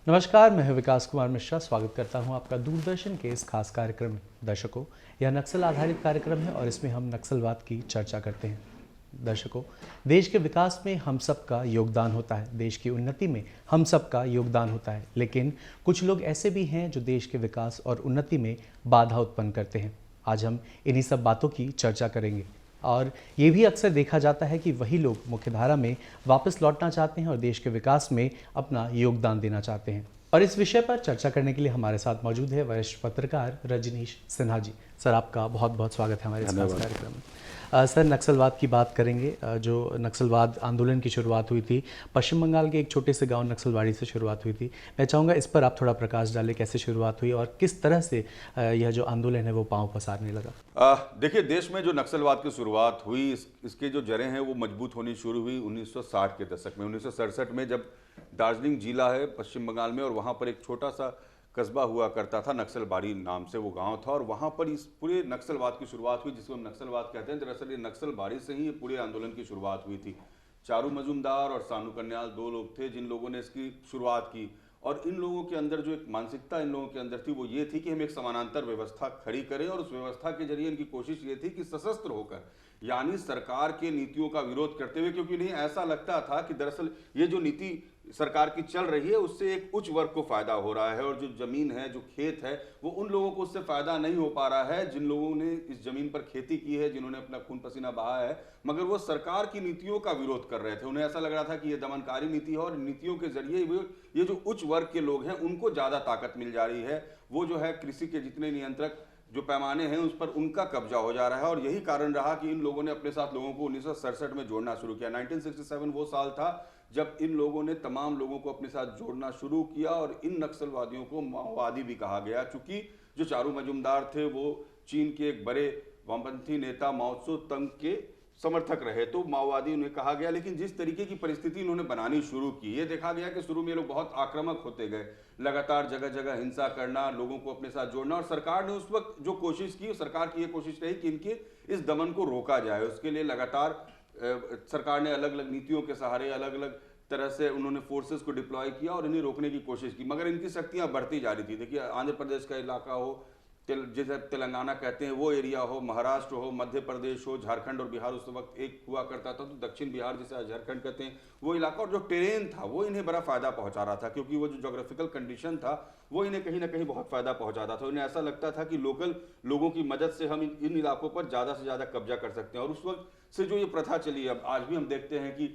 नमस्कार, मैं हूं विकास कुमार मिश्रा। स्वागत करता हूं आपका दूरदर्शन के इस खास कार्यक्रम में। दर्शकों, यह नक्सल आधारित कार्यक्रम है और इसमें हम नक्सलवाद की चर्चा करते हैं। दर्शकों, देश के विकास में हम सबका योगदान होता है, देश की उन्नति में हम सबका योगदान होता है, लेकिन कुछ लोग ऐसे भी हैं जो देश के विकास और उन्नति में बाधा उत्पन्न करते हैं। आज हम इन्हीं सब बातों की चर्चा करेंगे और ये भी अक्सर देखा जाता है कि वही लोग मुख्यधारा में वापस लौटना चाहते हैं और देश के विकास में अपना योगदान देना चाहते हैं। और इस विषय पर चर्चा करने के लिए हमारे साथ मौजूद है वरिष्ठ पत्रकार रजनीश सिन्हा जी। सर, आपका बहुत बहुत स्वागत है हमारे इस खास कार्यक्रम में। सर, नक्सलवाद की बात करेंगे। जो नक्सलवाद आंदोलन की शुरुआत हुई थी, पश्चिम बंगाल के एक छोटे से गांव नक्सलवाड़ी से शुरुआत हुई थी। मैं चाहूँगा इस पर आप थोड़ा प्रकाश डालें, कैसे शुरुआत हुई और किस तरह से यह जो आंदोलन है वो पांव पसारने लगा। देखिए, देश में जो नक्सलवाद की शुरुआत हुई, इसके जो जड़ें हैं वो मजबूत होनी शुरू हुई 1960 के दशक में। 1967 में जब दार्जिलिंग जिला है पश्चिम बंगाल में, और वहाँ पर एक छोटा सा कस्बा हुआ करता था, नक्सलबाड़ी नाम से वो गांव था, और वहाँ पर इस पूरे नक्सलवाद की शुरुआत हुई, जिसको हम नक्सलवाद कहते हैं। दरअसल ये नक्सलबाड़ी से ही ये पूरे आंदोलन की शुरुआत हुई थी। चारू मजूमदार और सानू कन्याल दो लोग थे जिन लोगों ने इसकी शुरुआत की, और इन लोगों के अंदर जो एक मानसिकता इन लोगों के अंदर थी वो ये थी कि हम एक समानांतर व्यवस्था खड़ी करें, और उस व्यवस्था के जरिए इनकी कोशिश ये थी कि सशस्त्र होकर, यानी सरकार के नीतियों का विरोध करते हुए, क्योंकि इन्हें ऐसा लगता था कि दरअसल ये जो नीति सरकार की चल रही है उससे एक उच्च वर्ग को फायदा हो रहा है, और जो जमीन है, जो खेत है, वो उन लोगों को उससे फायदा नहीं हो पा रहा है जिन लोगों ने इस जमीन पर खेती की है, जिन्होंने अपना खून पसीना बहाया है, मगर वो सरकार की नीतियों का विरोध कर रहे थे। उन्हें ऐसा लग रहा था कि ये दमनकारी नीति है, और नीतियों के जरिए ये जो उच्च वर्ग के लोग हैं उनको ज्यादा ताकत मिल जा रही है। वो जो है कृषि के जितने नियंत्रक जो पैमाने हैं उस पर उनका कब्जा हो जा रहा है, और यही कारण रहा कि इन लोगों ने अपने साथ लोगों को 1967 में जोड़ना शुरू किया। 1967 वो साल था जब इन लोगों ने तमाम लोगों को अपने साथ जोड़ना शुरू किया, और इन नक्सलवादियों को माओवादी भी कहा गया, चूंकि जो चारू मजूमदार थे वो चीन के एक बड़े वामपंथी नेता माओ त्से तुंग के समर्थक रहे, तो माओवादी उन्हें कहा गया। लेकिन जिस तरीके की परिस्थिति इन्होंने बनानी शुरू की, ये देखा गया कि शुरू में लोग बहुत आक्रामक होते गए, लगातार जगह जगह हिंसा करना, लोगों को अपने साथ जोड़ना, और सरकार ने उस वक्त जो कोशिश की, सरकार की ये कोशिश रही कि इनके इस दमन को रोका जाए। उसके लिए लगातार सरकार ने अलग अलग नीतियों के सहारे अलग अलग तरह से उन्होंने फोर्सेस को डिप्लॉय किया और इन्हें रोकने की कोशिश की, मगर इनकी शक्तियां बढ़ती जा रही थी। देखिए, आंध्र प्रदेश का इलाका हो, जिसे तेलंगाना कहते हैं वो एरिया हो, महाराष्ट्र हो, मध्य प्रदेश हो, झारखंड और बिहार उस वक्त एक हुआ करता था, तो दक्षिण बिहार जिसे झारखंड कहते हैं वो इलाका, और जो टेरेन था वो इन्हें बड़ा फायदा पहुंचा रहा था, क्योंकि वो जो जोग्राफिकल कंडीशन था वो इन्हें कहीं ना कहीं बहुत फायदा पहुंचाता था। इन्हें ऐसा लगता था कि लोकल लोगों की मदद से हम इन इलाकों पर ज्यादा से ज्यादा कब्जा कर सकते हैं। और उस वक्त से जो ये प्रथा चली, अब आज भी हम देखते हैं कि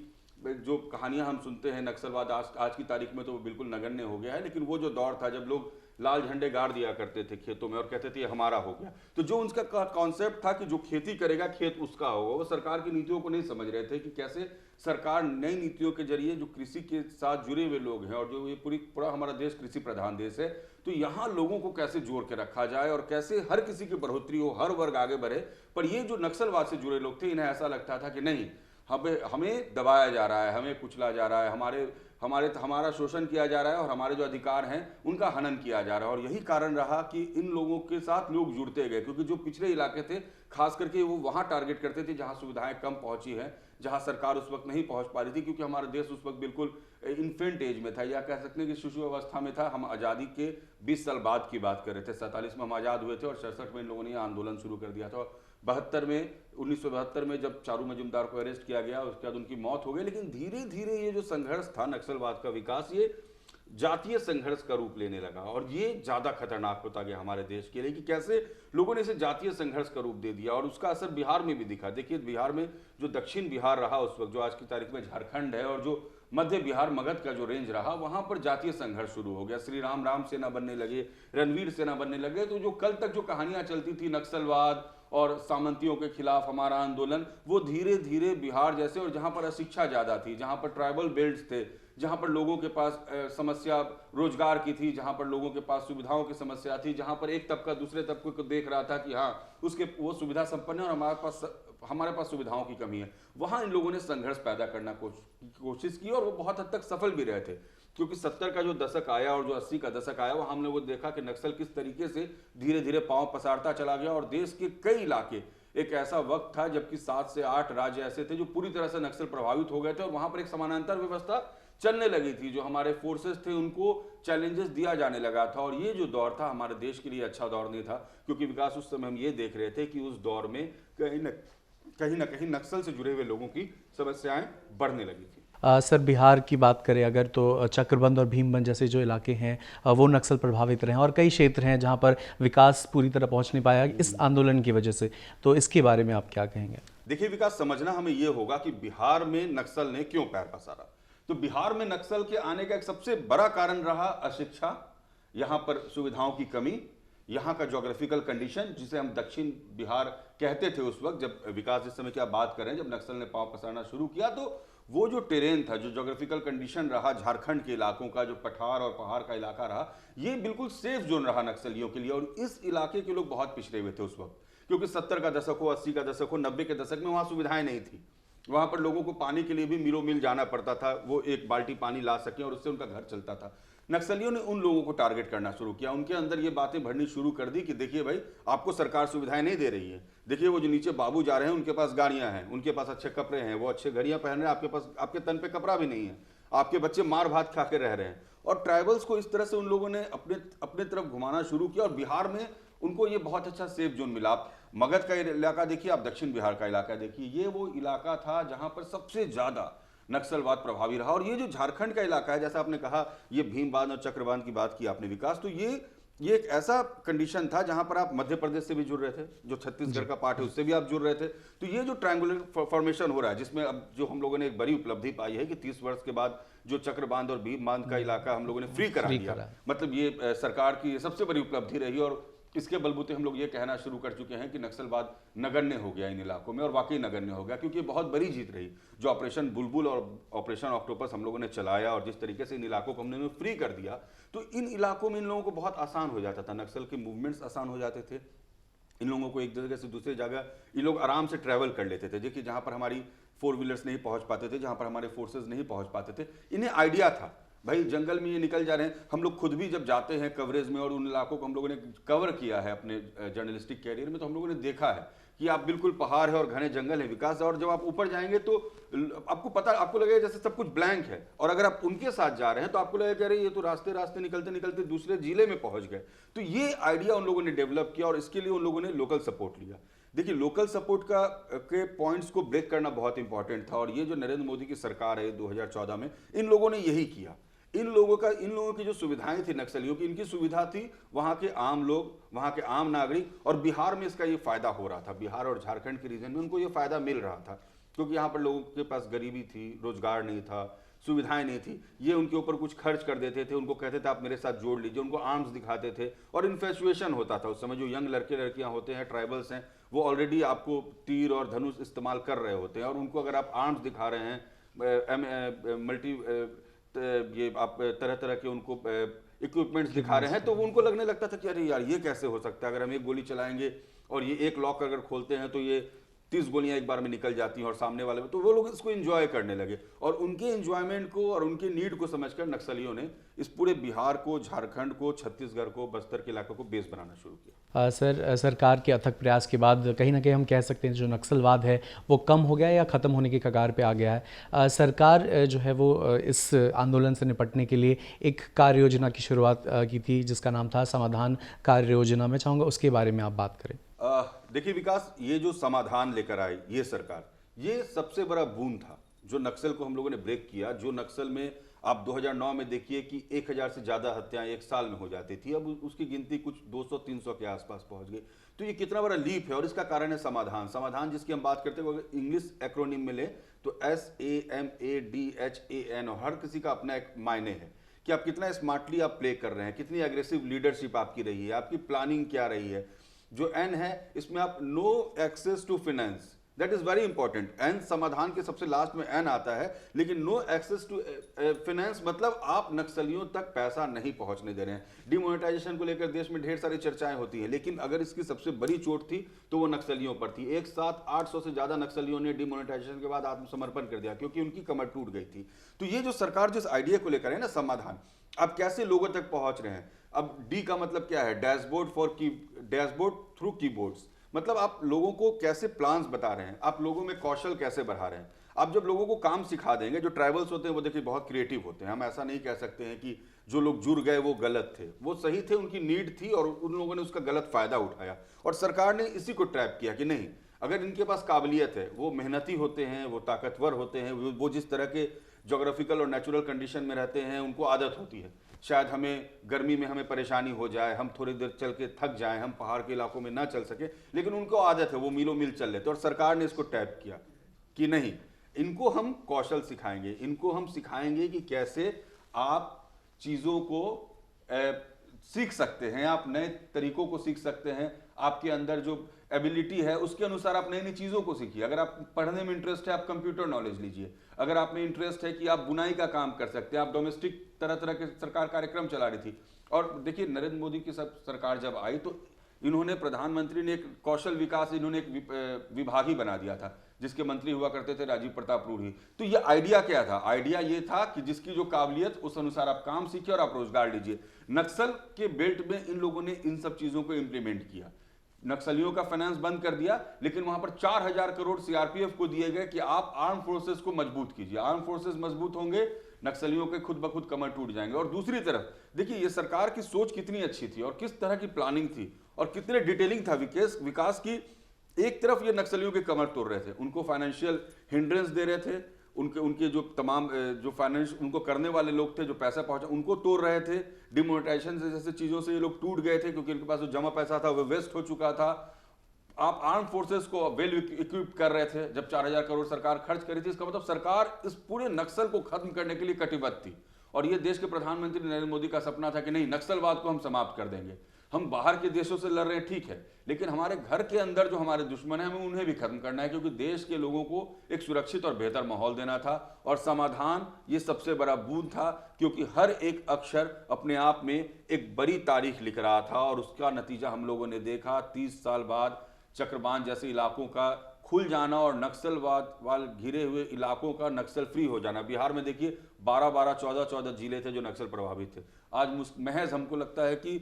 जो कहानियां हम सुनते हैं नक्सलवाद, आज की तारीख में तो वो बिल्कुल नगण्य हो गया है, लेकिन वो जो दौर था जब लोग लाल झंडे गाड़ दिया करते थे खेतों में और कहते थे ये हमारा हो गया, तो जो उनका कॉन्सेप्ट था कि जो खेती करेगा खेत उसका होगा, वो सरकार की नीतियों को नहीं समझ रहे थे कि कैसे सरकार नई नीतियों के जरिए जो कृषि के साथ जुड़े हुए लोग हैं, और जो ये पूरा हमारा देश कृषि प्रधान देश है, तो यहाँ लोगों को कैसे जोड़ के रखा जाए और कैसे हर किसी की बढ़ोतरी हो, हर वर्ग आगे बढ़े। पर ये जो नक्सलवाद से जुड़े लोग थे, इन्हें ऐसा लगता था कि नहीं, हमें दबाया जा रहा है, हमें कुचला जा रहा है, हमारा शोषण किया जा रहा है, और हमारे जो अधिकार हैं उनका हनन किया जा रहा है। और यही कारण रहा कि इन लोगों के साथ लोग जुड़ते गए, क्योंकि जो पिछड़े इलाके थे खास करके वो वहां टारगेट करते थे जहां सुविधाएं कम पहुंची हैं, जहां सरकार उस वक्त नहीं पहुंच पा रही थी, क्योंकि हमारा देश उस वक्त बिल्कुल इन्फेंट एज में था, या कह सकते हैं कि शिशु अवस्था में था। हम आज़ादी के 20 साल बाद की बात कर रहे थे। 47 में हम आज़ाद हुए थे और 67 में इन लोगों ने आंदोलन शुरू कर दिया था। 1972 में जब चारू मजूमदार को अरेस्ट किया गया, उसके बाद उनकी मौत हो गई। लेकिन धीरे धीरे ये जो संघर्ष था, नक्सलवाद का विकास, ये जातीय संघर्ष का रूप लेने लगा, और ये ज्यादा खतरनाक होता गया हमारे देश के लिए कि कैसे लोगों ने इसे जातीय संघर्ष का रूप दे दिया। और उसका असर बिहार में भी दिखा। देखिए, बिहार में जो दक्षिण बिहार रहा उस वक्त, जो आज की तारीख में झारखंड है, और जो मध्य बिहार मगध का जो रेंज रहा, वहां पर जातीय संघर्ष शुरू हो गया। श्री राम सेना बनने लगे, रणवीर सेना बनने लगे। तो जो कल तक जो कहानियां चलती थी नक्सलवाद और सामंतियों के खिलाफ हमारा आंदोलन, वो धीरे धीरे बिहार जैसे, और जहां पर अशिक्षा ज्यादा थी, जहां पर ट्राइबल बेल्ट्स थे, जहां पर लोगों के पास समस्या रोजगार की थी, जहां पर लोगों के पास सुविधाओं की समस्या थी, जहां पर एक तबका दूसरे तबके को देख रहा था कि हाँ उसके वो सुविधा संपन्न है और हमारे पास सुविधाओं की कमी है, वहां इन लोगों ने संघर्ष पैदा करना कोशिश की, और वो बहुत हद तक सफल भी रहे थे। क्योंकि 70 का जो दशक आया और जो 80 का दशक आया, वो हमने वो देखा कि नक्सल किस तरीके से धीरे धीरे पांव पसारता चला गया, और देश के कई इलाके, एक ऐसा वक्त था जबकि 7 से 8 राज्य ऐसे थे जो पूरी तरह से नक्सल प्रभावित हो गए थे, और वहां पर एक समानांतर व्यवस्था चलने लगी थी, जो हमारे फोर्सेस थे उनको चैलेंजेस दिया जाने लगा था। और ये जो दौर था हमारे देश के लिए अच्छा दौर नहीं था, क्योंकि विकास उस समय हम ये देख रहे थे कि उस दौर में कहीं ना कहीं नक्सल से जुड़े हुए लोगों की समस्याएं बढ़ने लगी थी। सर, बिहार की बात करें अगर तो चक्रबंद और भीमबंद जैसे जो इलाके हैं वो नक्सल प्रभावित रहे हैं, और कई क्षेत्र हैं जहां पर विकास पूरी तरह पहुंच नहीं पाया इस आंदोलन की वजह से। तो इसके बारे में आप क्या कहेंगे? देखिए विकास, समझना हमें यह होगा कि बिहार में नक्सल ने क्यों पैर पसारा। तो बिहार में नक्सल के आने का एक सबसे बड़ा कारण रहा अशिक्षा, यहां पर सुविधाओं की कमी, यहां का ज्योग्राफिकल कंडीशन, जिसे हम दक्षिण बिहार कहते थे उस वक्त, जब विकास जिस समय की आप बात करें, जब नक्सल ने पांव पसारना शुरू किया, तो वो जो टेरेन था, जो ज्योग्राफिकल कंडीशन रहा झारखंड के इलाकों का, जो पठार और पहाड़ का इलाका रहा, ये बिल्कुल सेफ जोन रहा नक्सलियों के लिए। और इस इलाके के लोग बहुत पिछड़े हुए थे उस वक्त, क्योंकि 70 का दशक हो, 80 का दशक हो, 90 के दशक में वहां सुविधाएं नहीं थी। वहां पर लोगों को पानी के लिए भी मिलों मिल जाना पड़ता था, वो एक बाल्टी पानी ला सके और उससे उनका घर चलता था। नक्सलियों ने उन लोगों को टारगेट करना शुरू किया, उनके अंदर ये बातें भरनी शुरू कर दी कि देखिए भाई, आपको सरकार सुविधाएं नहीं दे रही है, देखिए वो जो नीचे बाबू जा रहे हैं उनके पास गाड़ियां हैं, उनके पास अच्छे कपड़े हैं, वो अच्छे घड़ियां पहन रहे हैं, आपके पास आपके तन पे कपड़ा भी नहीं है, आपके बच्चे मार भात खा के रह रहे हैं। और ट्राइबल्स को इस तरह से उन लोगों ने अपने तरफ घुमाना शुरू किया, और बिहार में उनको ये बहुत अच्छा सेफ जोन मिला। आप मगध का इलाका देखिए, आप दक्षिण बिहार का इलाका देखिए, ये वो इलाका था जहां पर सबसे ज्यादा नक्सलवाद प्रभावी रहा। और ये जो झारखंड का इलाका है, जैसा आपने कहा, ये भीमबांध और चक्रबांध की बात की आपने विकास, तो ये एक ऐसा कंडीशन था जहां पर आप मध्य प्रदेश से भी जुड़ रहे थे, जो छत्तीसगढ़ का पार्ट है उससे भी आप जुड़ रहे थे। तो ये जो ट्रायंगुलर फॉर्मेशन हो रहा है, जिसमें अब जो हम लोगों ने एक बड़ी उपलब्धि पाई है कि 30 वर्ष के बाद जो चक्रबांध और भीमबांध का इलाका हम लोगों ने फ्री करा दिया, मतलब ये सरकार की सबसे बड़ी उपलब्धि रही। और इसके बलबूते हम लोग ये कहना शुरू कर चुके हैं कि नक्सलवाद नगण्य हो गया इन इलाकों में, और वाकई नगण्य हो गया, क्योंकि ये बहुत बड़ी जीत रही। जो ऑपरेशन बुलबुल और ऑपरेशन ऑक्टोपस हम लोगों ने चलाया, और जिस तरीके से इन इलाकों को हमने फ्री कर दिया, तो इन इलाकों में इन लोगों को बहुत आसान हो जाता था, नक्सल के मूवमेंट्स आसान हो जाते थे। इन लोगों को एक जगह से दूसरी जगह ये लोग आराम से ट्रैवल कर लेते थे। देखिए, जहां पर हमारी 4 व्हीलर्स नहीं पहुंच पाते थे, जहां पर हमारे फोर्सेज नहीं पहुंच पाते थे, इन्हें आइडिया था भाई जंगल में ये निकल जा रहे हैं। हम लोग खुद भी जब जाते हैं कवरेज में, और उन इलाकों को हम लोगों ने कवर किया है अपने जर्नलिस्टिक कैरियर में, तो हम लोगों ने देखा है कि आप बिल्कुल पहाड़ है और घने जंगल है विकास, और जब आप ऊपर जाएंगे तो आपको लगेगा जैसे सब कुछ ब्लैंक है। और अगर आप उनके साथ जा रहे हैं तो आपको लगेगा अरे ये तो रास्ते रास्ते निकलते निकलते दूसरे जिले में पहुंच गए। तो ये आइडिया उन लोगों ने डेवलप किया, और इसके लिए उन लोगों ने लोकल सपोर्ट लिया। देखिए, लोकल सपोर्ट के पॉइंट्स को ब्रेक करना बहुत इंपॉर्टेंट था, और ये जो नरेंद्र मोदी की सरकार है 2014 में, इन लोगों ने यही किया। इन लोगों की जो सुविधाएं थी नक्सलियों की, इनकी सुविधा थी वहां के आम लोग, वहां के आम नागरिक, और बिहार में इसका ये फायदा हो रहा था। बिहार और झारखंड के रीजन में उनको ये फायदा मिल रहा था, क्योंकि यहाँ पर लोगों के पास गरीबी थी, रोजगार नहीं था, सुविधाएं नहीं थी। ये उनके ऊपर कुछ खर्च कर देते थे, उनको कहते थे आप मेरे साथ जोड़ लीजिए, उनको आर्म्स दिखाते थे, और इन्फेचुएशन होता था उस समय। जो यंग लड़के लड़कियां होते हैं, ट्राइबल्स हैं, वो ऑलरेडी आपको तीर और धनुष इस्तेमाल कर रहे होते हैं, और उनको अगर आप आर्म्स दिखा रहे हैं, ये आप तरह तरह के उनको इक्विपमेंट्स दिखा रहे हैं, तो वो उनको लगने लगता था कि अरे यार ये कैसे हो सकता है, अगर हम एक गोली चलाएंगे और ये एक लॉक अगर खोलते हैं तो ये 30 गोलियां एक बार में निकल जाती हैं और सामने वाले में। तो वो लोग इसको एंजॉय करने लगे, और उनके एंजॉयमेंट को और उनके नीड को समझकर नक्सलियों ने इस पूरे बिहार को, झारखंड को, छत्तीसगढ़ को, बस्तर के इलाकों को बेस बनाना शुरू किया। सर, सरकार के अथक प्रयास के बाद कहीं ना कहीं हम कह सकते हैं जो नक्सलवाद है वो कम हो गया या ख़त्म होने की कगार पे आ गया है। सरकार जो है वो इस आंदोलन से निपटने के लिए एक कार्य योजना की शुरुआत की थी, जिसका नाम था समाधान कार्य योजना। मैं चाहूँगा उसके बारे में आप बात करें। देखिए विकास, ये जो समाधान लेकर आई ये सरकार, ये सबसे बड़ा बून था जो नक्सल को हम लोगों ने ब्रेक किया। जो नक्सल में आप 2009 में देखिए कि 1000 से ज़्यादा हत्याएं एक साल में हो जाती थी, अब उसकी गिनती कुछ 200-300 के आसपास पहुंच गई। तो ये कितना बड़ा लीप है, और इसका कारण है समाधान। समाधान जिसकी हम बात करते हैं, अगर इंग्लिश एक्रोनिम में ले तो SAMADHAN, और हर किसी का अपना एक मायने है कि आप कितना स्मार्टली आप प्ले कर रहे हैं, कितनी एग्रेसिव लीडरशिप आपकी रही है, आपकी प्लानिंग क्या रही है। जो एन है, इसमें आप no access to finance, that is very important. एन समाधान के सबसे लास्ट में एन आता है, लेकिन नो एक्सेस टू फाइनेंस मतलब आप नक्सलियों तक पैसा नहीं पहुंचने दे रहे हैं। डिमोनेटाइजेशन को लेकर देश में ढेर सारी चर्चाएं होती हैं, लेकिन अगर इसकी सबसे बड़ी चोट थी तो वो नक्सलियों पर थी। एक साथ 800 से ज्यादा नक्सलियों ने डिमोनेटाइजेशन के बाद आत्मसमर्पण कर दिया, क्योंकि उनकी कमर टूट गई थी। तो ये जो सरकार जिस आइडिया को लेकर है ना, समाधान, आप कैसे लोगों तक पहुंच रहे हैं। अब डी का मतलब क्या है, डैशबोर्ड थ्रू कीबोर्ड्स, मतलब आप लोगों को कैसे प्लान्स बता रहे हैं, आप लोगों में कौशल कैसे बढ़ा रहे हैं, आप जब लोगों को काम सिखा देंगे, जो ट्राइबल्स होते हैं वो देखिए बहुत क्रिएटिव होते हैं, हम ऐसा नहीं कह सकते हैं कि जो लोग जुड़ गए वो गलत थे, वो सही थे, उनकी नीड थी और उन लोगों ने उसका गलत फायदा उठाया और सरकार ने इसी को ट्रैप किया कि नहीं, अगर इनके पास काबिलियत है, वो मेहनती होते हैं, वो ताकतवर होते हैं, वो जिस तरह के जोग्राफिकल और नेचुरल कंडीशन में रहते हैं उनको आदत होती है, शायद हमें गर्मी में हमें परेशानी हो जाए, हम थोड़ी देर चल के थक जाएं, हम पहाड़ के इलाकों में ना चल सके, लेकिन उनको आदत है, वो मीलों मील चल लेते। और सरकार ने इसको टैप किया कि नहीं, इनको हम कौशल सिखाएंगे, इनको हम सिखाएंगे कि कैसे आप चीज़ों को सीख सकते हैं, आप नए तरीकों को सीख सकते हैं, आपके अंदर जो एबिलिटी है उसके अनुसार आप नई नई चीज़ों को सीखिए। अगर आप पढ़ने में इंटरेस्ट है, आप कंप्यूटर नॉलेज लीजिए। अगर आप में इंटरेस्ट है कि आप बुनाई का काम कर सकते हैं, आप डोमेस्टिक तरह तरह के सरकार कार्यक्रम चला रही थी। और देखिए, नरेंद्र मोदी की सरकार जब आई तो इन्होंने, प्रधानमंत्री ने एक कौशल विकास, इन्होंने एक विभाग ही बना दिया था, जिसके मंत्री हुआ करते थे राजीव प्रताप रूढ़ी। तो ये आइडिया क्या था? आइडिया ये था कि जिसकी जो काबिलियत, उस अनुसार आप काम सीखिए और आप रोजगार लीजिए। नक्सल के बेल्ट में इन लोगों ने इन सब चीजों को इंप्लीमेंट किया। नक्सलियों का फाइनेंस बंद कर दिया, लेकिन वहां पर 4000 करोड़ सीआरपीएफ को दिए गए कि आप आर्म फोर्सेस को मजबूत कीजिए। आर्म फोर्सेस मजबूत होंगे, नक्सलियों के खुद ब खुद कमर टूट जाएंगे। और दूसरी तरफ देखिए, ये सरकार की सोच कितनी अच्छी थी और किस तरह की प्लानिंग थी और कितने डिटेलिंग था विकास की। एक तरफ ये नक्सलियों के कमर तोड़ रहे थे, उनको फाइनेंशियल हिंड्रेंस दे रहे थे, उनके जो तमाम जो फाइनेंस उनको करने वाले लोग थे, जो पैसा पहुंचा, उनको तोड़ रहे थे। डिमोनेटाइजेशन जैसे चीजों से ये लोग टूट गए थे, क्योंकि इनके पास जो जमा पैसा था वो वेस्ट हो चुका था। आप आर्म फोर्सेस को वेल इक्विप कर रहे थे। जब 4000 करोड़ सरकार खर्च करी थी, इसका मतलब सरकार इस पूरे नक्सल को खत्म करने के लिए कटिबद्ध थी। और ये देश के प्रधानमंत्री नरेंद्र मोदी का सपना था कि नहीं, नक्सलवाद को हम समाप्त कर देंगे। हम बाहर के देशों से लड़ रहे हैं, ठीक है, लेकिन हमारे घर के अंदर जो हमारे दुश्मन है, हमें उन्हें भी खत्म करना है, क्योंकि देश के लोगों को एक सुरक्षित और बेहतर माहौल देना था। और समाधान ये सबसे बड़ा बूंद था, क्योंकि हर एक अक्षर अपने आप में एक बड़ी तारीख लिख रहा था। और उसका नतीजा हम लोगों ने देखा 30 साल बाद, चक्रबान जैसे इलाकों का खुल जाना और नक्सलवाद वाल घिरे हुए इलाकों का नक्सल फ्री हो जाना। बिहार में देखिए 12-12, 14-14 जिले थे जो नक्सल प्रभावित थे। आज महज हमको लगता है कि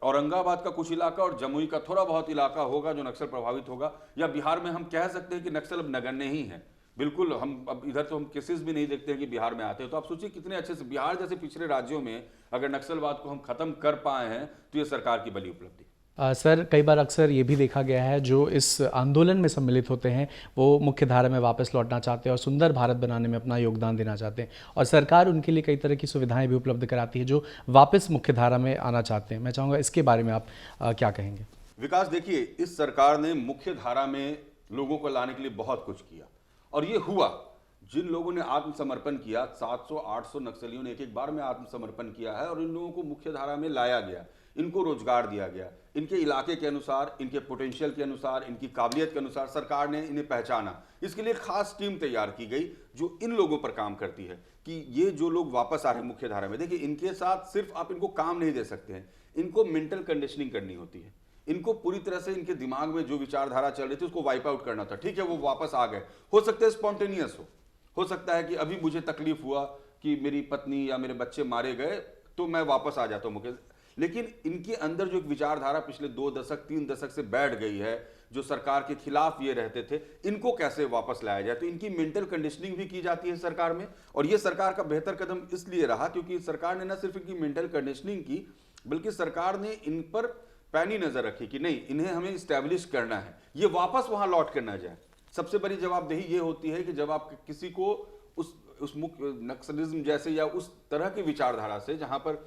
औरंगाबाद का कुछ इलाका और जमुई का थोड़ा बहुत इलाका होगा जो नक्सल प्रभावित होगा। या बिहार में हम कह सकते हैं कि नक्सल अब नगण्य ही है। बिल्कुल, हम अब इधर तो हम केसेस भी नहीं देखते हैं कि बिहार में आते हैं। तो आप सोचिए कितने अच्छे से बिहार जैसे पिछड़े राज्यों में अगर नक्सलवाद को हम खत्म कर पाए हैं, तो ये सरकार की बड़ी उपलब्धि। सर, कई बार अक्सर ये भी देखा गया है, जो इस आंदोलन में सम्मिलित होते हैं वो मुख्य धारा में वापस लौटना चाहते हैं और सुंदर भारत बनाने में अपना योगदान देना चाहते हैं, और सरकार उनके लिए कई तरह की सुविधाएं भी उपलब्ध कराती है जो वापस मुख्य धारा में आना चाहते हैं। मैं चाहूँगा इसके बारे में आप क्या कहेंगे? विकास, देखिए, इस सरकार ने मुख्य धारा में लोगों को लाने के लिए बहुत कुछ किया और ये हुआ। जिन लोगों ने आत्मसमर्पण किया, 700-800 नक्सलियों ने एक बार में आत्मसमर्पण किया है और इन लोगों को मुख्य धारा में लाया गया, इनको रोजगार दिया गया, इनके इलाके के अनुसार, इनके पोटेंशियल के अनुसार, इनकी काबिलियत के अनुसार सरकार ने इन्हें पहचाना। इसके लिए खास टीम तैयार की गई जो इन लोगों पर काम करती है कि ये जो लोग वापस आ रहे हैं मुख्य धारा में, देखिए, इनके साथ सिर्फ आप इनको काम नहीं दे सकते हैं, इनको मेंटल कंडीशनिंग करनी होती है। इनको पूरी तरह से इनके दिमाग में जो विचारधारा चल रही थी उसको वाइप आउट करना था। ठीक है, वो वापस आ गए, हो सकता है स्पॉन्टेनियस हो सकता है कि अभी मुझे तकलीफ हुआ कि मेरी पत्नी या मेरे बच्चे मारे गए तो मैं वापस आ जाता हूं मुख्य, लेकिन इनके अंदर जो एक विचारधारा पिछले 2 दशक 3 दशक से बैठ गई है, जो सरकार के खिलाफ ये रहते थे, इनको कैसे वापस लाया जाए। तो इनकी मेंटल कंडीशनिंग भी की जाती है सरकार में। और ये सरकार का बेहतर कदम इसलिए रहा क्योंकि सरकार ने न सिर्फ इनकी मेंटल कंडीशनिंग की, बल्कि सरकार ने इन पर पैनी नजर रखी कि नहीं, इन्हें हमें स्टैब्लिश करना है, ये वापस वहां लौट कर ना जाए। सबसे बड़ी जवाबदेही ये होती है कि जब आप किसी को उस मुख्य नक्सलिज्म जैसे या उस तरह की विचारधारा से, जहां पर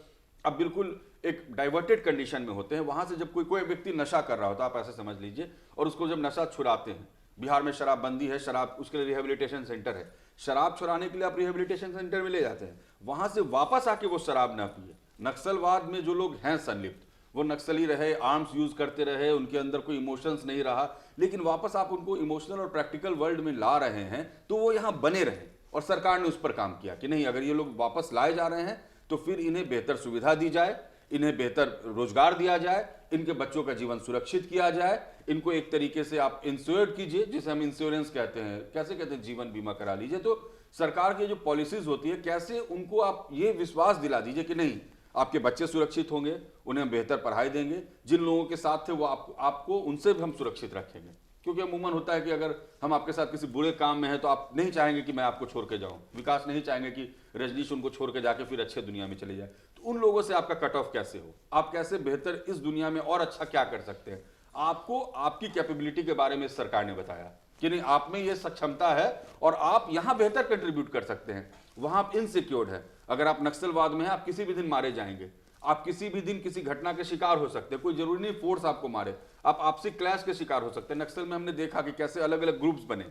अब बिल्कुल एक डाइवर्टेड कंडीशन में होते हैं, वहां से जब कोई व्यक्ति नशा कर रहा होता है, आप ऐसे समझ लीजिए, और उसको जब नशा छुड़ाते हैं, बिहार में शराबबंदी है, शराब, उसके लिए रिहेबिलिटेशन सेंटर है, शराब छुड़ाने के लिए आप रिहेबिलिटेशन सेंटर में ले जाते हैं, वहां से वापस आके वो शराब ना पिए। नक्सलवाद में जो लोग हैं संलिप्त, वो नक्सली रहे, आर्म्स यूज करते रहे, उनके अंदर कोई इमोशंस नहीं रहा, लेकिन वापस आप उनको इमोशनल और प्रैक्टिकल वर्ल्ड में ला रहे हैं, तो वो यहां बने रहे। और सरकार ने उस पर काम किया कि नहीं, अगर ये लोग वापस लाए जा रहे हैं तो फिर इन्हें बेहतर सुविधा दी जाए, इन्हें बेहतर रोजगार दिया जाए, इनके बच्चों का जीवन सुरक्षित किया जाए, इनको एक तरीके से आप इंश्योर्ड कीजिए, जिसे हम इंश्योरेंस कहते हैं, कैसे कहते हैं, जीवन बीमा करा लीजिए। तो सरकार की जो पॉलिसीज होती है, कैसे उनको आप ये विश्वास दिला दीजिए कि नहीं, आपके बच्चे सुरक्षित होंगे, उन्हें हम बेहतर पढ़ाई देंगे, जिन लोगों के साथ थे वो आपको उनसे भी हम सुरक्षित रखेंगे। क्योंकि अमूमन होता है कि अगर हम आपके साथ किसी बुरे काम में हैं तो आप नहीं चाहेंगे कि मैं आपको छोड़ के जाऊं, विकास नहीं चाहेंगे कि रजनीश उनको छोड़ के जाके फिर अच्छे दुनिया में चले जाए। तो उन लोगों से आपका कट ऑफ कैसे हो, आप कैसे बेहतर इस दुनिया में और अच्छा क्या कर सकते हैं, आपको आपकी कैपेबिलिटी के बारे में सरकार ने बताया कि नहीं आप में ये सक्षमता है और आप यहां बेहतर कंट्रीब्यूट कर सकते हैं। वहां आप इनसिक्योर्ड है, अगर आप नक्सलवाद में हैं आप किसी भी दिन मारे जाएंगे, आप किसी भी दिन किसी घटना के शिकार हो सकते हैं, कोई जरूरी नहीं फोर्स आपको मारे, आप आपसी क्लैश के शिकार हो सकते हैं। नक्सल में हमने देखा कि कैसे अलग अलग ग्रुप्स बने।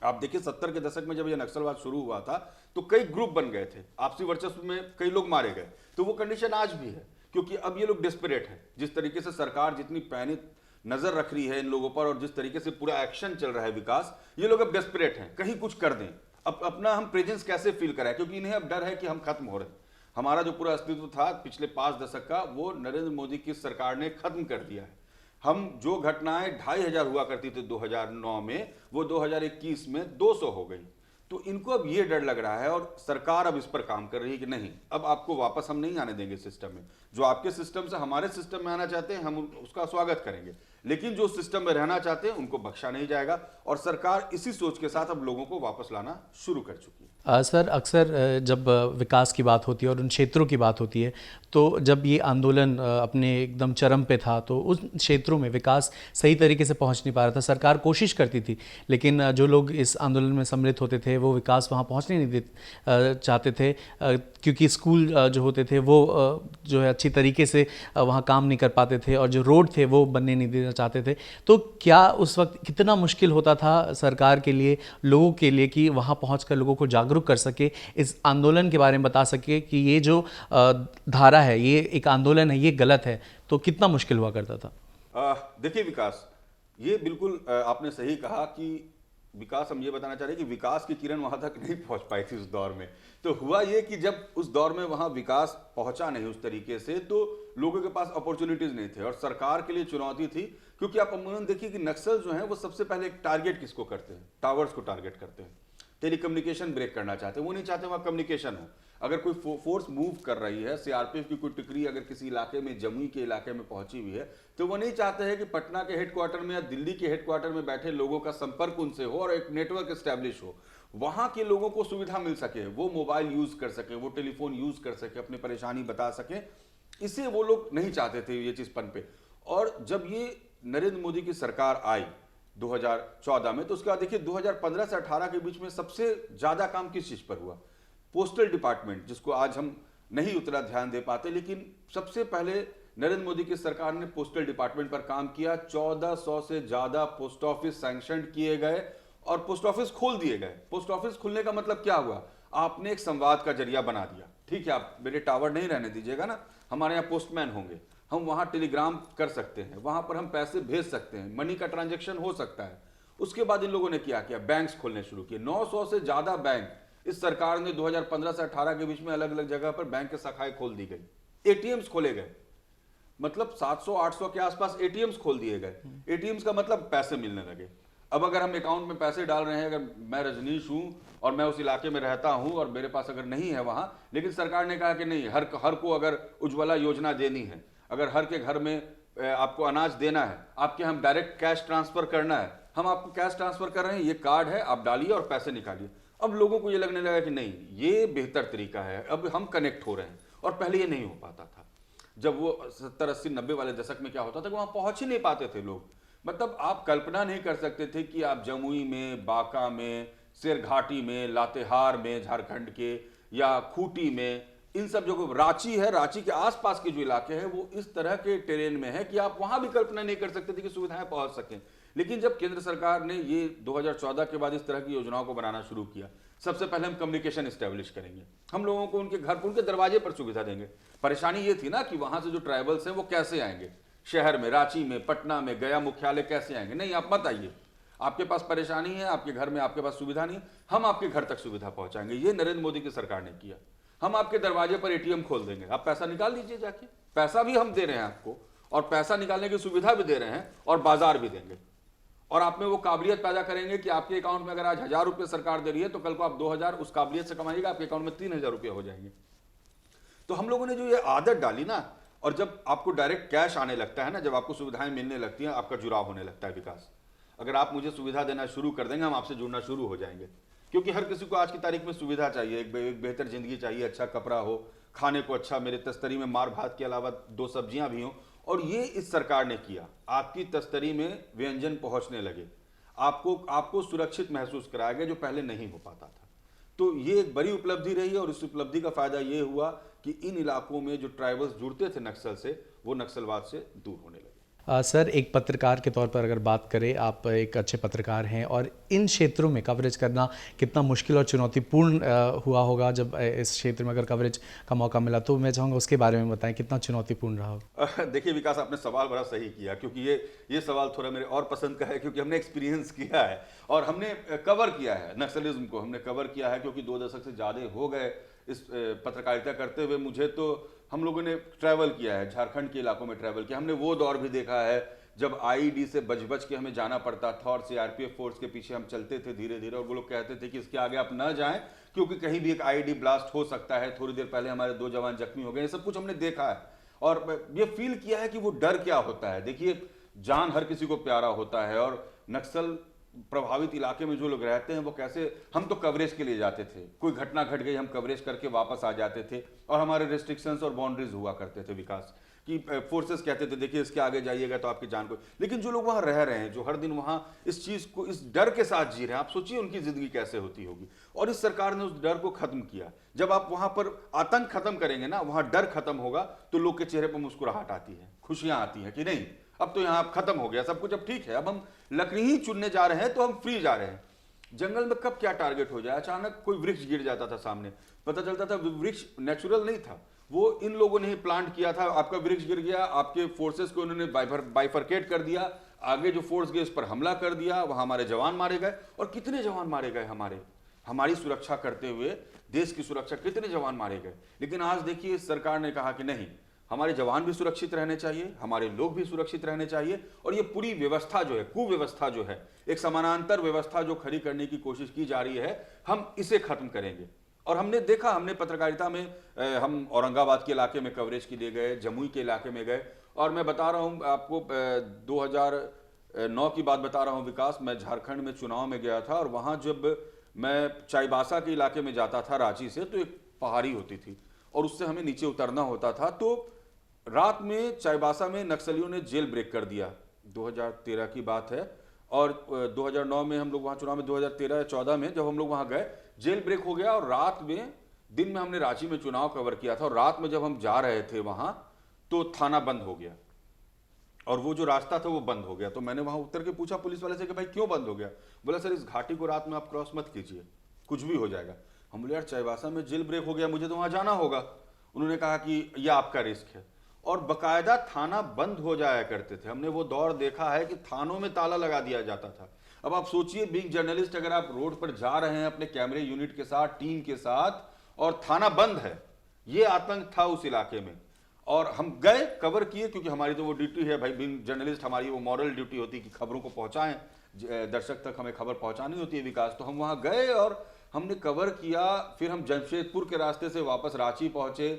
आप देखिए 70 के दशक में जब यह नक्सलवाद शुरू हुआ था तो कई ग्रुप बन गए थे, आपसी वर्चस्व में कई लोग मारे गए। तो वो कंडीशन आज भी है, क्योंकि अब ये लोग डेस्परेट हैं। जिस तरीके से सरकार जितनी पैनी नजर रख रही है इन लोगों पर और जिस तरीके से पूरा एक्शन चल रहा है विकास, ये लोग अब डेस्परेट हैं, कहीं कुछ कर दें, अब अपना हम प्रेजेंस कैसे फील कराएं, क्योंकि इन्हें अब डर है कि हम खत्म हो रहे हैं। हमारा जो पूरा अस्तित्व था पिछले 5 दशक का, वो नरेंद्र मोदी की सरकार ने खत्म कर दिया है। हम जो घटनाएं 2500 हुआ करती थी 2009 में, वो 2021 में 200 हो गई। तो इनको अब ये डर लग रहा है और सरकार अब इस पर काम कर रही है कि नहीं, अब आपको वापस हम नहीं आने देंगे सिस्टम में। जो आपके सिस्टम से हमारे सिस्टम में आना चाहते हैं हम उसका स्वागत करेंगे, लेकिन जो सिस्टम में रहना चाहते हैं उनको बख्शा नहीं जाएगा। और सरकार इसी सोच के साथ अब लोगों को वापस लाना शुरू कर चुकी है। सर, अक्सर जब विकास की बात होती है और उन क्षेत्रों की बात होती है, तो जब ये आंदोलन अपने एकदम चरम पे था तो उस क्षेत्रों में विकास सही तरीके से पहुंच नहीं पा रहा था। सरकार कोशिश करती थी, लेकिन जो लोग इस आंदोलन में सम्मिलित होते थे वो विकास वहां पहुंचने नहीं चाहते थे, क्योंकि स्कूल जो होते थे वो जो है अच्छी तरीके से वहाँ काम नहीं कर पाते थे और जो रोड थे वो बनने नहीं देना चाहते थे। तो क्या उस वक्त कितना मुश्किल होता था सरकार के लिए, लोगों के लिए, कि वहाँ पहुँचकर लोगों को जागरूक कर सके, इस आंदोलन के बारे में बता सके कि ये जो धारा है, ये एक आंदोलन है, ये गलत है, तो कितना मुश्किल हुआ करता था? देखिए विकास, ये बिल्कुल आपने सही कहा कि विकास, हम ये बताना चाह रहे हैं कि विकास की किरण वहां तक नहीं पहुंच पाई थी उस दौर में। तो हुआ ये कि जब उस दौर में वहां विकास पहुंचा नहीं उस तरीके से, तो लोगों के पास अपॉर्चुनिटीज नहीं थे और सरकार के लिए चुनौती थी। क्योंकि आप अमूमन देखिए कि नक्सल जो है वो सबसे पहले एक टारगेट किसको करते हैं, टावर्स को टारगेट करते हैं, टेलीकम्युनिकेशन ब्रेक करना चाहते हैं। वो नहीं चाहते वहां कम्युनिकेशन हो। अगर कोई फोर्स मूव कर रही है, सीआरपीएफ की कोई टुकड़ी अगर किसी इलाके में, जमुई के इलाके में पहुंची हुई है, तो वो नहीं चाहते हैं कि पटना के हेडक्वार्टर में या दिल्ली के हेडक्वार्टर में बैठे लोगों का संपर्क उनसे हो और एक नेटवर्क एस्टैब्लिश हो, वहां के लोगों को सुविधा मिल सके, वो मोबाइल यूज कर सके, वो टेलीफोन यूज कर सके, अपनी परेशानी बता सके। इसे वो लोग नहीं चाहते थे ये चीज पनपे। और जब ये नरेंद्र मोदी की सरकार आई 2014 में, तो उसके बाद देखिए 2015 से 18 के बीच में सबसे ज्यादा काम किस चीज पर हुआ? पोस्टल डिपार्टमेंट, जिसको आज हम नहीं उतना ध्यान दे पाते, लेकिन सबसे पहले नरेंद्र मोदी की सरकार ने पोस्टल डिपार्टमेंट पर काम किया। 1400 से ज्यादा पोस्ट ऑफिस सैंक्शन किए गए और पोस्ट ऑफिस खोल दिए गए। पोस्ट ऑफिस खुलने का मतलब क्या हुआ? आपने एक संवाद का जरिया बना दिया। ठीक है, आप मेरे टावर नहीं रहने दीजिएगा ना, हमारे यहाँ पोस्टमैन होंगे, हम वहां टेलीग्राम कर सकते हैं, वहां पर हम पैसे भेज सकते हैं, मनी का ट्रांजैक्शन हो सकता है। उसके बाद इन लोगों ने क्या किया? बैंक्स खोलने शुरू किए। 900 से ज्यादा बैंक इस सरकार ने 2015 से 18 के बीच में अलग अलग जगह पर बैंक के शाखाएं खोल दी गई। एटीएम्स खोले गए, मतलब 700-800 के आसपास एटीएम्स खोल दिए गए। एटीएम्स का मतलब पैसे मिलने लगे। अब अगर हम अकाउंट में पैसे डाल रहे हैं, अगर मैं रजनीश हूं और मैं उस इलाके में रहता हूं और मेरे पास अगर नहीं है वहां, लेकिन सरकार ने कहा कि नहीं, हर को अगर उज्ज्वला योजना देनी है, अगर हर के घर में आपको अनाज देना है, आपके हम डायरेक्ट कैश ट्रांसफर करना है, हम आपको कैश ट्रांसफर कर रहे हैं, ये कार्ड है, आप डालिए और पैसे निकालिए। अब लोगों को ये लगने लगा कि नहीं, ये बेहतर तरीका है, अब हम कनेक्ट हो रहे हैं। और पहले ये नहीं हो पाता था। जब वो 70, 80, 90 वाले दशक में क्या होता था कि वहां पहुंच ही नहीं पाते थे लोग। मतलब आप कल्पना नहीं कर सकते थे कि आप जमुई में, बांका में, शेरघाटी में, लातेहार में झारखंड के, या खूंटी में, इन सब जगहों, रांची है, रांची के आसपास के जो इलाके हैं वो इस तरह के टेरेन में है कि आप वहां भी कल्पना नहीं कर सकते थे कि सुविधाएं पहुंच सकें। लेकिन जब केंद्र सरकार ने ये 2014 के बाद इस तरह की योजनाओं को बनाना शुरू किया, सबसे पहले हम कम्युनिकेशन एस्टेब्लिश करेंगे, हम लोगों को उनके घर पर, उनके दरवाजे पर सुविधा देंगे। परेशानी ये थी ना कि वहां से जो ट्राइबल्स हैं वो कैसे आएंगे शहर में, रांची में, पटना में, गया मुख्यालय कैसे आएंगे? नहीं, आप मत आइए, आपके पास परेशानी है, आपके घर में आपके पास सुविधा नहीं, हम आपके घर तक सुविधा पहुंचाएंगे। ये नरेंद्र मोदी की सरकार ने किया। हम आपके दरवाजे पर एटीएम खोल देंगे, आप पैसा निकाल लीजिए जाके, पैसा भी हम दे रहे हैं आपको और पैसा निकालने की सुविधा भी दे रहे हैं और बाजार भी देंगे। और आप में वो काबिलियत पैदा करेंगे कि आपके अकाउंट में अगर आज 1000 रुपये सरकार दे रही है तो कल को आप 2000 उस काबिलियत से कमाइएगा, आपके अकाउंट में 3000 रुपये हो जाएंगे। तो हम लोगों ने जो ये आदत डाली ना, और जब आपको डायरेक्ट कैश आने लगता है ना, जब आपको सुविधाएं मिलने लगती हैं, आपका जुड़ाव होने लगता है विकास। अगर आप मुझे सुविधा देना शुरू कर देंगे, हम आपसे जुड़ना शुरू हो जाएंगे। क्योंकि हर किसी को आज की तारीख में सुविधा चाहिए, एक बेहतर जिंदगी चाहिए, अच्छा कपड़ा हो, खाने को अच्छा, मेरे तस्तरी में मार भात के अलावा 2 सब्जियां भी हों। और ये इस सरकार ने किया, आपकी तस्तरी में व्यंजन पहुंचने लगे, आपको सुरक्षित महसूस कराया गया, जो पहले नहीं हो पाता था। तो ये एक बड़ी उपलब्धि रही है और इस उपलब्धि का फायदा ये हुआ कि इन इलाकों में जो ट्राइबल्स जुड़ते थे नक्सल से, वो नक्सलवाद से दूर होने लगे। सर, एक पत्रकार के तौर पर अगर बात करें, आप एक अच्छे पत्रकार हैं और इन क्षेत्रों में कवरेज करना कितना मुश्किल और चुनौतीपूर्ण हुआ होगा। जब इस क्षेत्र में अगर कवरेज का मौका मिला तो मैं चाहूँगा उसके बारे में बताएं, कितना चुनौतीपूर्ण रहा होगा। देखिए विकास, आपने सवाल बड़ा सही किया, क्योंकि ये सवाल थोड़ा मेरे और पसंद का है, क्योंकि हमने एक्सपीरियंस किया है और हमने कवर किया है नक्सलिज्म को, हमने कवर किया है, क्योंकि 2 दशक से ज़्यादा हो गए इस पत्रकारिता करते हुए मुझे। तो हम लोगों ने ट्रैवल किया है, झारखंड के इलाकों में ट्रैवल किया, हमने वो दौर भी देखा है जब आईईडी से बच के हमें जाना पड़ता था और सीआरपीएफ फोर्स के पीछे हम चलते थे धीरे धीरे, और वो लोग कहते थे कि इसके आगे आप न जाएं क्योंकि कहीं भी एक आईईडी ब्लास्ट हो सकता है। थोड़ी देर पहले हमारे 2 जवान जख्मी हो गए। ये सब कुछ हमने देखा है और ये फील किया है कि वो डर क्या होता है। देखिए, जान हर किसी को प्यारा होता है और नक्सल प्रभावित इलाके में जो लोग रहते हैं वो कैसे, हम तो कवरेज के लिए जाते थे, कोई घटना घट गई हम कवरेज करके वापस आ जाते थे और हमारे रेस्ट्रिक्शंस और बाउंड्रीज हुआ करते थे विकास कि फोर्सेस कहते थे देखिए इसके आगे जाइएगा तो आपकी जान को। लेकिन जो लोग वहां रह रहे हैं, जो हर दिन वहां इस चीज को, इस डर के साथ जी रहे हैं, आप सोचिए उनकी जिंदगी कैसे होती होगी। और इस सरकार ने उस डर को खत्म किया। जब आप वहां पर आतंक खत्म करेंगे ना, वहां डर खत्म होगा, तो लोग के चेहरे पर मुस्कुराहट आती है, खुशियां आती हैं कि नहीं अब तो यहाँ खत्म हो गया सब कुछ, अब ठीक है, अब हम लकड़ी ही चुनने जा रहे हैं तो हम फ्री जा रहे हैं। जंगल में कब क्या टारगेट हो जाए, अचानक कोई वृक्ष गिर जाता था सामने, पता चलता था वृक्ष नेचुरल नहीं था, वो इन लोगों ने ही प्लांट किया था। आपका वृक्ष गिर गया, आपके फोर्सेस को उन्होंने बाइफरकेट कर दिया, आगे जो फोर्स गए उस पर हमला कर दिया, वहां हमारे जवान मारे गए। और कितने जवान मारे गए हमारी सुरक्षा करते हुए, देश की सुरक्षा, कितने जवान मारे गए। लेकिन आज देखिए सरकार ने कहा कि नहीं, हमारे जवान भी सुरक्षित रहने चाहिए, हमारे लोग भी सुरक्षित रहने चाहिए। और ये पूरी व्यवस्था जो है, कुव्यवस्था जो है, एक समानांतर व्यवस्था जो खड़ी करने की कोशिश की जा रही है, हम इसे खत्म करेंगे। और हमने देखा, हमने पत्रकारिता में हम औरंगाबाद के इलाके में कवरेज के लिए गए, जमुई के इलाके में गए। और मैं बता रहा हूं आपको, 2009 की बात बता रहा हूं विकास, मैं झारखंड में चुनाव में गया था और वहां जब मैं चाईबासा के इलाके में जाता था रांची से, तो एक पहाड़ी होती थी और उससे हमें नीचे उतरना होता था। तो रात में चाईबासा में नक्सलियों ने जेल ब्रेक कर दिया, 2013 की बात है। और 2009 में हम लोग वहाँ चुनाव में, 2013 या 14 में जब हम लोग वहाँ गए, जेल ब्रेक हो गया। और रात में, दिन में हमने रांची में चुनाव कवर किया था और रात में जब हम जा रहे थे वहाँ, तो थाना बंद हो गया और वो जो रास्ता था वो बंद हो गया। तो मैंने वहाँ उतर के पूछा पुलिस वाले से कि भाई क्यों बंद हो गया। बोला सर इस घाटी को रात में आप क्रॉस मत कीजिए, कुछ भी हो जाएगा। हम बोले यार चाईबासा में जेल ब्रेक हो गया, मुझे तो वहाँ जाना होगा। उन्होंने कहा कि यह आपका रिस्क है। और बकायदा थाना बंद हो जाया करते थे, हमने वो दौर देखा है कि थानों में ताला लगा दिया जाता था। अब आप सोचिए, बीइंग जर्नलिस्ट, अगर आप रोड पर जा रहे हैं अपने कैमरे यूनिट के साथ, टीम के साथ, और थाना बंद है, ये आतंक था उस इलाके में। और हम गए, कवर किए, क्योंकि हमारी तो वो ड्यूटी है भाई, बीइंग जर्नलिस्ट हमारी वो मॉरल ड्यूटी होती है कि खबरों को पहुंचाएं, दर्शक तक हमें खबर पहुंचानी होती है विकास। तो हम वहां गए और हमने कवर किया। फिर हम जमशेदपुर के रास्ते से वापस रांची पहुंचे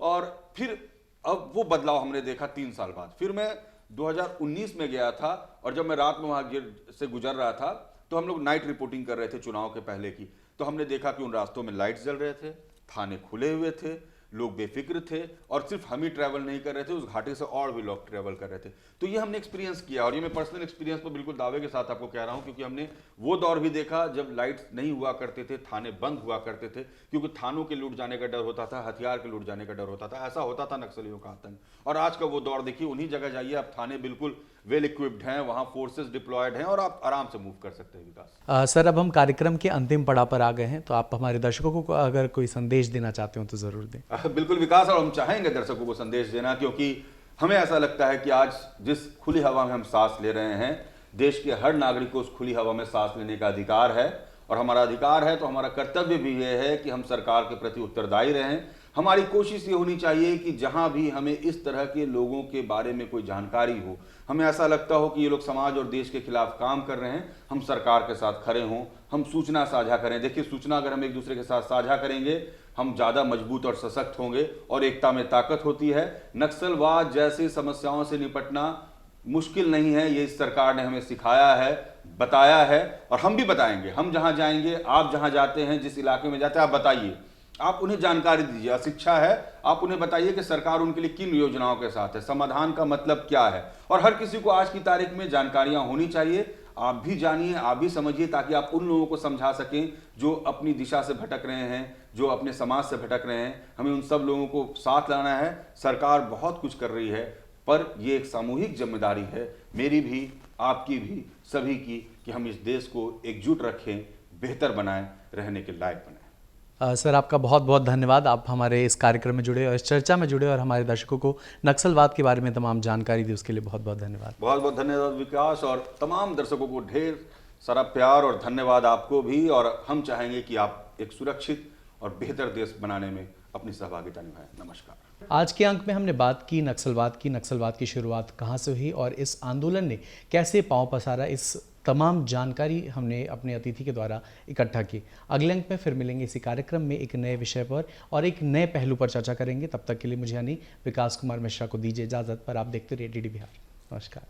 और फिर अब वो बदलाव हमने देखा 3 साल बाद। फिर मैं 2019 में गया था और जब मैं रात में वहां से गुजर रहा था तो हम लोग नाइट रिपोर्टिंग कर रहे थे चुनाव के पहले की। तो हमने देखा कि उन रास्तों में लाइट्स जल रहे थे, थाने खुले हुए थे, लोग बेफिक्र थे और सिर्फ हम ही ट्रैवल नहीं कर रहे थे, उस घाटी से और भी लोग ट्रैवल कर रहे थे। तो ये हमने एक्सपीरियंस किया और ये मैं पर्सनल एक्सपीरियंस पर बिल्कुल दावे के साथ आपको कह रहा हूं, क्योंकि हमने वो दौर भी देखा जब लाइट्स नहीं हुआ करते थे, थाने बंद हुआ करते थे, क्योंकि थानों के लूट जाने का डर होता था, हथियार के लूट जाने का डर होता था। ऐसा होता था नक्सलियों का आतंक। और आज का वो दौर देखिए, उन्हीं जगह जाइए आप, थाने बिल्कुल वेल इक्विप्ड हैं, वहाँ फोर्सेस डिप्लॉयड हैं और आप आराम से मूव कर सकते हैं विकास। सर, अब हम कार्यक्रम के अंतिम पड़ाव पर आ गए हैं, तो आप हमारे दर्शकों को अगर कोई संदेश देना चाहते हो तो जरूर दें। बिल्कुल विकास, और हम चाहेंगे दर्शकों को संदेश देना, क्योंकि हमें ऐसा लगता है कि आज जिस खुली हवा में हम सांस ले रहे हैं, देश के हर नागरिक को उस खुली हवा में सांस लेने का अधिकार है। और हमारा अधिकार है तो हमारा कर्तव्य भी ये है कि हम सरकार के प्रति उत्तरदायी रहें। हमारी कोशिश ये होनी चाहिए कि जहां भी हमें इस तरह के लोगों के बारे में कोई जानकारी हो, हमें ऐसा लगता हो कि ये लोग समाज और देश के खिलाफ काम कर रहे हैं, हम सरकार के साथ खड़े हों, हम सूचना साझा करें। देखिए, सूचना अगर हम एक दूसरे के साथ साझा करेंगे, हम ज़्यादा मजबूत और सशक्त होंगे और एकता में ताकत होती है। नक्सलवाद जैसी समस्याओं से निपटना मुश्किल नहीं है, ये इस सरकार ने हमें सिखाया है। बताया है और हम भी बताएंगे। हम जहां जाएंगे, आप जहां जाते हैं, जिस इलाके में जाते हैं, आप बताइए, आप उन्हें जानकारी दीजिए। अशिक्षा है, आप उन्हें बताइए कि सरकार उनके लिए किन योजनाओं के साथ है, समाधान का मतलब क्या है। और हर किसी को आज की तारीख में जानकारियां होनी चाहिए। आप भी जानिए, आप भी समझिए, ताकि आप उन लोगों को समझा सकें जो अपनी दिशा से भटक रहे हैं, जो अपने समाज से भटक रहे हैं। हमें उन सब लोगों को साथ लाना है। सरकार बहुत कुछ कर रही है, पर यह एक सामूहिक जिम्मेदारी है, मेरी भी, आपकी भी, सभी की, कि हम इस देश को एकजुट रखें, बेहतर बनाएं, रहने के लायक बनाएं। सर, आपका बहुत बहुत धन्यवाद। आप हमारे इस कार्यक्रम में जुड़े और इस चर्चा में जुड़े और हमारे दर्शकों को नक्सलवाद के बारे में तमाम जानकारी दी, उसके लिए बहुत बहुत धन्यवाद। बहुत बहुत धन्यवाद विकास, और तमाम दर्शकों को ढेर सारा प्यार और धन्यवाद आपको भी। और हम चाहेंगे कि आप एक सुरक्षित और बेहतर देश बनाने में अपनी सहभागिता निभाएं। नमस्कार। आज के अंक में हमने बात की नक्सलवाद की शुरुआत कहाँ से हुई और इस आंदोलन ने कैसे पांव पसारा, इस तमाम जानकारी हमने अपने अतिथि के द्वारा इकट्ठा की। अगले अंक में फिर मिलेंगे इसी कार्यक्रम में एक नए विषय पर और एक नए पहलू पर चर्चा करेंगे। तब तक के लिए मुझे यानी विकास कुमार मिश्रा को दीजिए इजाज़त। पर आप देखते रहिए DD बिहार। नमस्कार।